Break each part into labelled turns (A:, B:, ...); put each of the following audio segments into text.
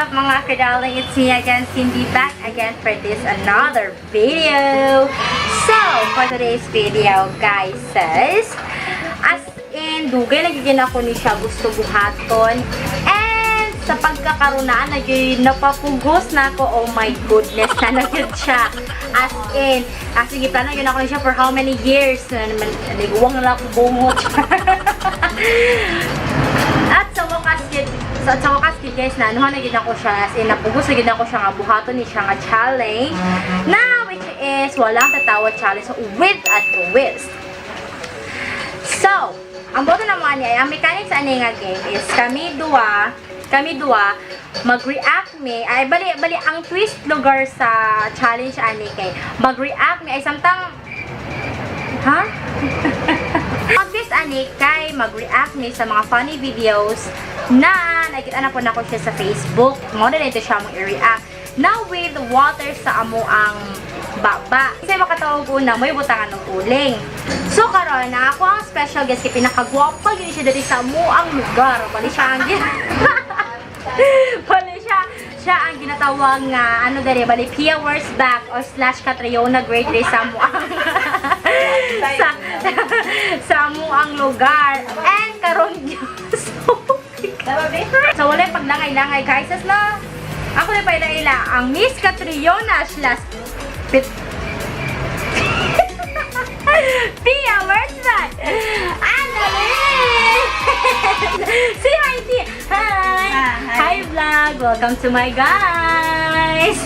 A: Mga kadarling, it's me again, Cindy, back again for this another video. So, for today's video, guys, says, as in, dugay nagiging ako ni siya gusto buhaton. And, sa pagkakarunaan, nagiging napapugos na ako. Oh my goodness, na nagiging siya. As in, sige, plano yun ako ni siya for how many years? Naliguwang na lang ako bungot. At sa wakas guys, naanuhan na gid ako siya, as in napugos na gid ako siya nga buhaton ni siya nga challenge na which is walang tatawa challenge with a twist. So, ang boto naman niya, ang mechanics ani nga game is kami duwa mag-react me, ay bali ang twist lugar sa challenge ani kay mag-react me ay samtang mag-twist ani kay mag-react me sa mga funny videos na nakita na po na ko siya sa Facebook. Mo na ito siya mong i-react na with water sa amo ang baba. Kasi makatawag po na may butangan ng uling. So karon na ako ang special guest kay pinakagwapa yun siya dito sa amo ang lugar. Bali siya ang siya ang ginatawag nga ano dere bali Pia Words back or / Catriona grade day sa amo ang sa amo ang lugar. And karon so wala paglangay-langay guys na ako na paila ang Miss Catriona / Pia Words back. Say hi, Tia. Hi vlog. Welcome to my guys.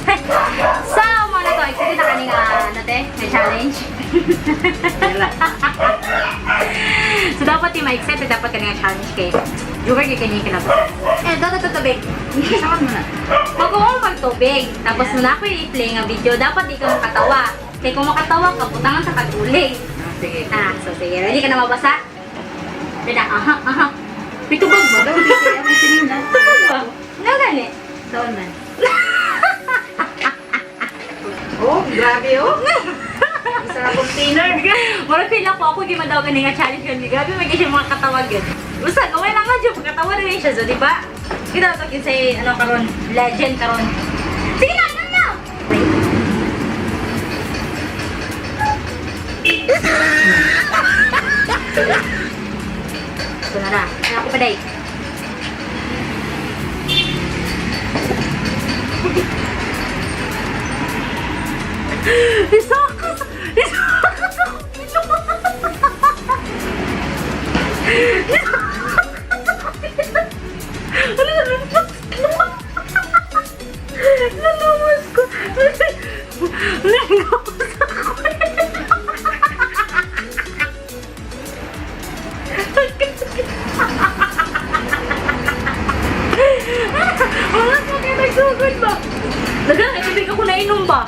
A: So, muna to. Excited na kaning may challenge. So, dapat yung ma-excited. Dapat kaning challenge kay Joker kay kanya kinabukasan. Dato tubig. Sakot mo na. Mag-uong pagtubig. Tapos muna ako i-play ng video. Dapat di ka makatawa. Kaya kung makatawa ka, putangan sa katulig. Sige. So sige. Ready ka na mabasa? Ready na. Aha. May tubag ba? Tubag ba? Nagani? Saan man? Oh, grabe oh. Isa na container. Marang feel ako gimadaw ganing nga challenge yun. Grabe may kasi mga katawag yun. Basta, gawin lang nga dyan. Pagkatawa na rin siya. So, di ba? Kita na ito kasi, karon legend karon. Sige na, no! Sunara. Ano ako pa day? Isakas ako nalawas ko. Wala sa akin nagsugod ba? Dagan, ibig ako nainom ba?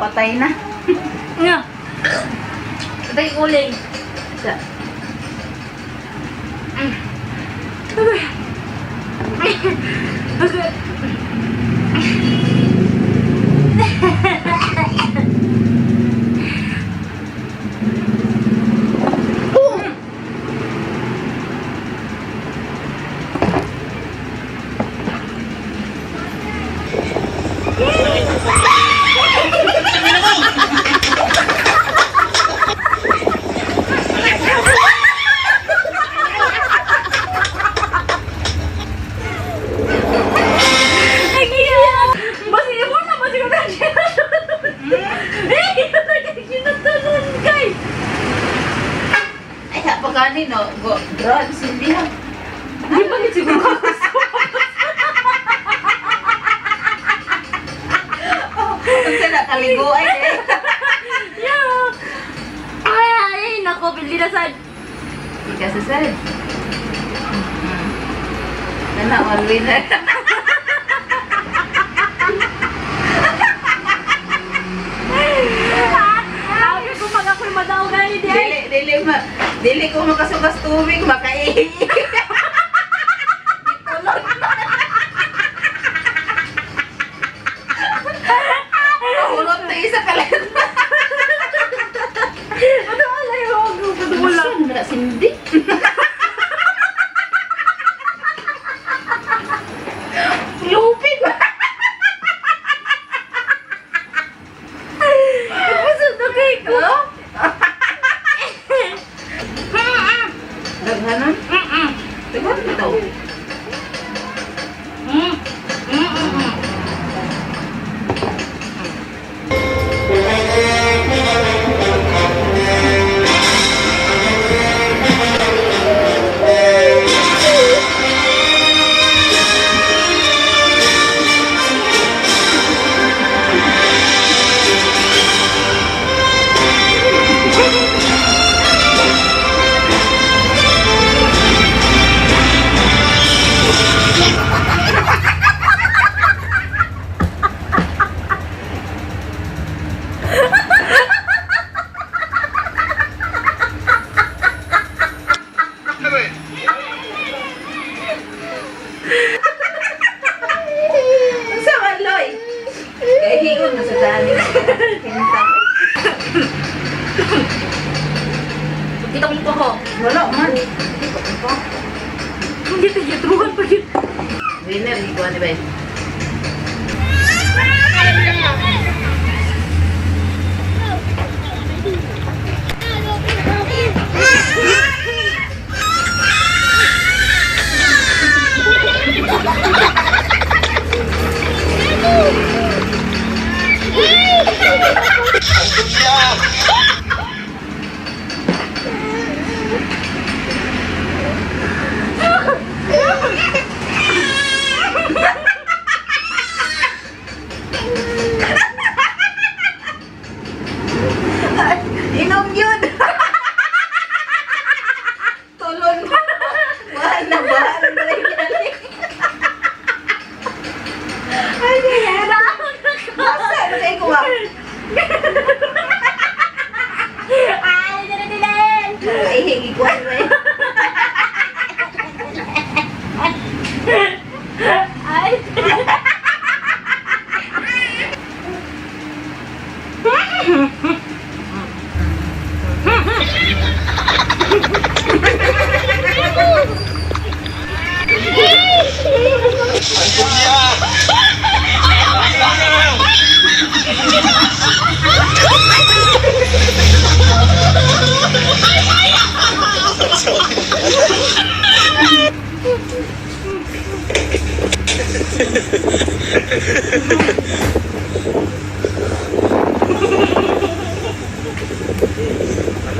A: Patay na. Nga. Patay uling. Isa. Okay. Okay.
B: magani no. Go, drugs, hindi ha.
A: Di ba gid siguro ako?
B: Ang sana kaliguan eh.
A: Yeah. Ay, nako, bili na sad.
B: Ika sa sad. Kana, all winner.
A: Sabi ko pag ako'y madaw gani di ay.
B: Dili ko makasukas tubig, makaihi. Itulog na. Mahulot na isa kalit.
A: Ano wala yung wala.
B: Wala sindi. Lupig ba?
A: Busog na kay ko.
B: Daghanan? Daghanan ito. Sa maloy. Kaya hiyon na sa dali. Hintang.
A: Kita ko ko.
B: Wala man.
A: Hindi tayo truhan pa yun.
B: Winner, ikuha ni Bay. Inom yun! Tulon mo! Mahal na mahal na lang yan. Ay, yan! Masa, ano kayo kuha?
A: Ay, dala-dalan!
B: Ay, hingi ko ano eh.
A: Ay!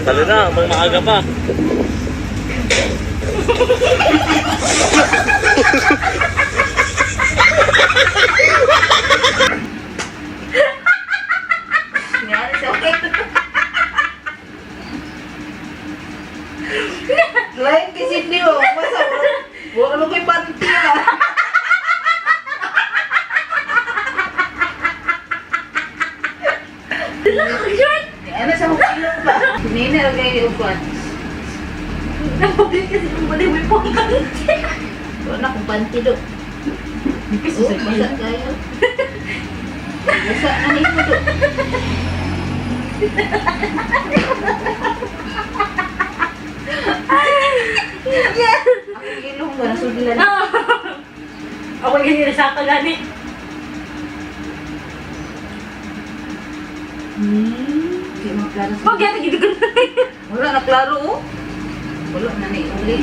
C: Talo na, habang maaga pa.
B: Nangyari sa akin. Lain kasi hindi mo. Masa mo? Bukan mo ko'y panty ah. Ano sa mga ilong ba? Nina, lagay yung upuan.
A: Nabalik kasi ang mali may panganti.
B: Wala akong panty do. Oh, masa kayo. Masa na nito do.
A: Yes!
B: Ang ilong ba? Nasudilan.
A: Ako yung hinirasaka gani.
B: Hindi magklaro sa...
A: Pag yan, nagigit ko na.
B: Wala na klaro oh. Wala na ni uli.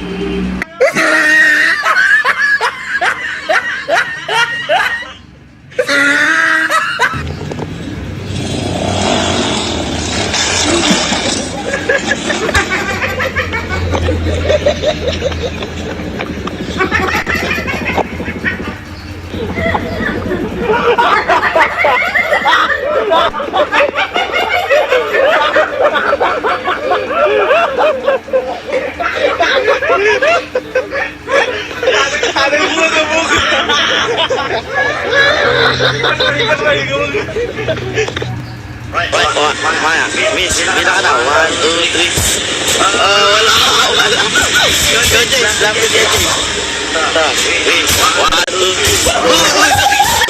D: Maya, miss, kita ka na. 1, 2, 3. Wala. Go, James. Lapit yan, James. Miss, 1, 2.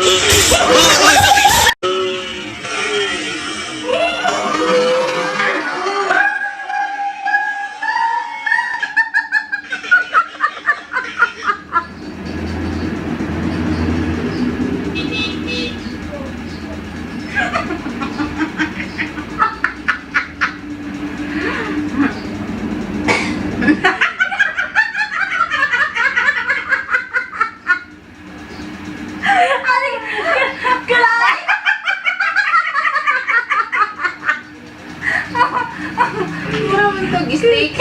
B: Mura mo itong steak.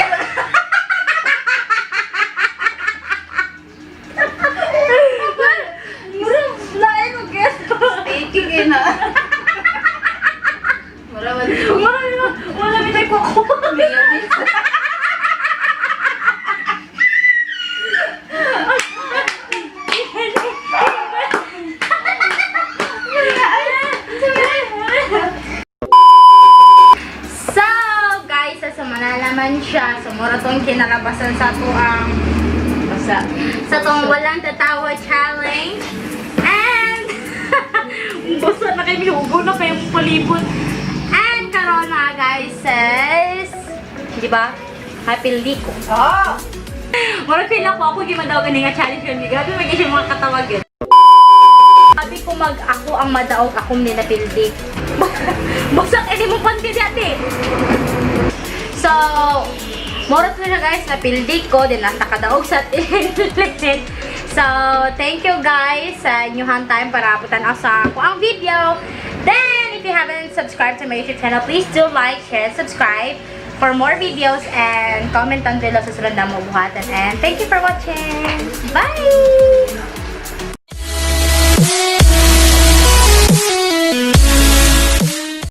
A: Mura, lain mo keso.
B: Steak yun na. Mura mo itong
A: Wala may tayo kuko.
B: mayonnaise.
A: So, guys, sa manalaman siya, sumura tong kinalabasan sa tuang
B: Basa.
A: sa tong walang tatawa challenge. And, basta na kayo, hugo na kayong palibot. And, karon na, guys, says, di ba? Happy Liko.
B: Oh!
A: Mura feel ako gimadaw gani nga challenge yun. Grabe may kasi mga katawag yun. Sabi ko ako ang madaog akong ninapildi. Bagsak edi mo panti dati. So, mura ko na guys, napildi ko din nasa kadaog sa tinlipin. So, thank you guys sa inyong time para aputan ako sa ako ang video. Then, if you haven't subscribed to my YouTube channel, please do like, share, subscribe for more videos and comment down below sa sunod na mabuhatan. And thank you for watching. Bye!